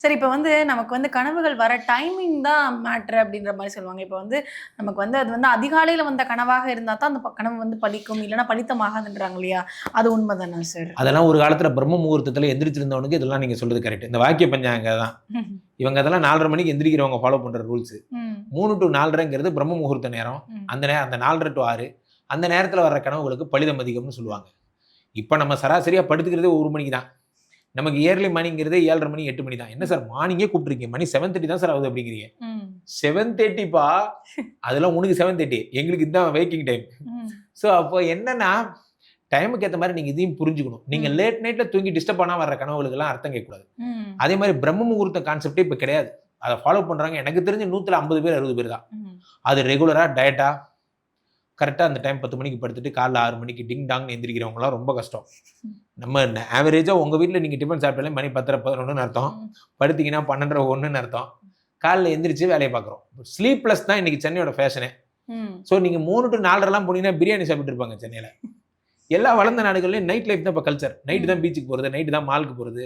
சரி, இப்ப நமக்கு கனவுகள் வர டைமிங் தான் மேட்டர் அப்படின்ற மாரி சொல்லுவாங்க. இப்ப நமக்கு அது அதிகாலையில வந்த கனவாக இருந்தா தான் அந்த கனவு பலிக்கும். இல்லன்னா பலித்தமாகாதுன்றாங்க இல்லையா? அது உண்மதானா சார்? அதெல்லாம் ஒரு காலத்துல பிரம்ம முகூர்த்தத்துல எந்திரிச்சிருந்தவனுக்கு இதெல்லாம் நீங்க சொல்றது கரெக்ட். இந்த வாக்கிய பஞ்சாங்க தான். இவங்க அதெல்லாம் 4:30 மணிக்கு எந்திரிக்கிறவங்க ஃபாலோ பண்ற ரூல்ஸ். 3 to 4:30ங்கிறது பிரம்ம முகூர்த்த நேரம். அந்த 4:30 to 6 அந்த நேரத்துல வர்ற கனவுகளுக்கு பலிதம் அதிகம்னு சொல்லுவாங்க. இப்ப நம்ம சராசரியா படுத்துக்கிறதே 1 மணிக்கு தான். நமக்கு இயர்லி மார்னிங்கிறதே 7:30 மணி 8 மணி தான். என்ன சார் மார்னிங்கே கூப்பிட்டுருக்கீங்க. மணி 7:30 தான் சார் ஆகுது அப்படிங்கிறீங்க. 7:30 பா அதெல்லாம் உனக்கு 7:30 எங்களுக்கு இதுதான் வேக்கிங் டைம். ஸோ அப்போ என்னன்னா டைமுக்கு ஏற்ற மாதிரி நீங்க இதையும் புரிஞ்சுக்கணும். நீங்க லேட் நைட்ல தூங்கி டிஸ்டர்ப் பண்ணா வர்ற கனவுகளுக்கெல்லாம் அர்த்தம் கேட்கக்கூடாது. அதே மாதிரி பிரம்ம முகூர்த்த கான்செப்டே இப்ப கிடையாது. அதை ஃபாலோ பண்றாங்க. எனக்கு தெரிஞ்ச 150 பேர் 60 பேர் தான். அது ரெகுலரா டயட்டா கரெக்டா அந்த டைம் 10 மணிக்கு படுத்துட்டு காலைல 6 மணிக்கு டிங் டாங்னு எந்திரிக்கிறவங்கலாம் ரொம்ப கஷ்டம். நம்ம ஆவரேஜா உங்க வீட்டில் நீங்க டிஃபன் சாப்பிட்டாலே மணி 10:30 11ன்னு அர்த்தம். படுத்தீங்கன்னா 12:30 1ன்னு அர்த்தம். காலைல எந்திரிச்சு வேலையை பார்க்குறோம். ஸ்லீப்லெஸ் தான் இன்னைக்கு சென்னையோட ஃபேஷனே. ஸோ நீங்க 3 to 4:30 போனீங்கன்னா பிரியாணி சாப்பிட்டு இருப்பாங்க சென்னையில. எல்லா வளர்ந்த நாடுகள்லையும் நைட் லைஃப் தான் இப்போ கல்ச்சர். நைட்டு தான் பீச்சுக்கு போகிறது, நைட்டு தான் மாலுக்கு போகிறது.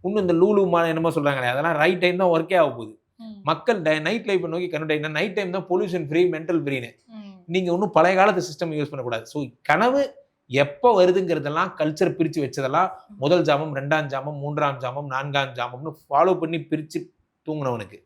இன்னும் இந்த லூலு மால் என்னமோ சொல்றாங்களே அதெல்லாம் ரைட் டைம் தான் ஒர்க்கே ஆக போகுது. மக்கள் நைட் லைஃப் நோக்கி கன்வெர்ட் ஆகினா நைட் டைம் தான் பொல்யூஷன் ஃப்ரீ மென்டல் ஃப்ரீன்னு. நீங்க இன்னும் பழைய காலத்து சிஸ்டம் யூஸ் பண்ணக்கூடாது. ஸோ கனவு எப்போ வருதுங்கிறதெல்லாம் கல்ச்சர் பிரித்து வச்சதெல்லாம் முதல் ஜாமம் 2ஆம் ஜாமம் 3ஆம் ஜாமம் 4ஆம் ஜாமம்னு ஃபாலோ பண்ணி பிரித்து தூங்கினவனுக்கு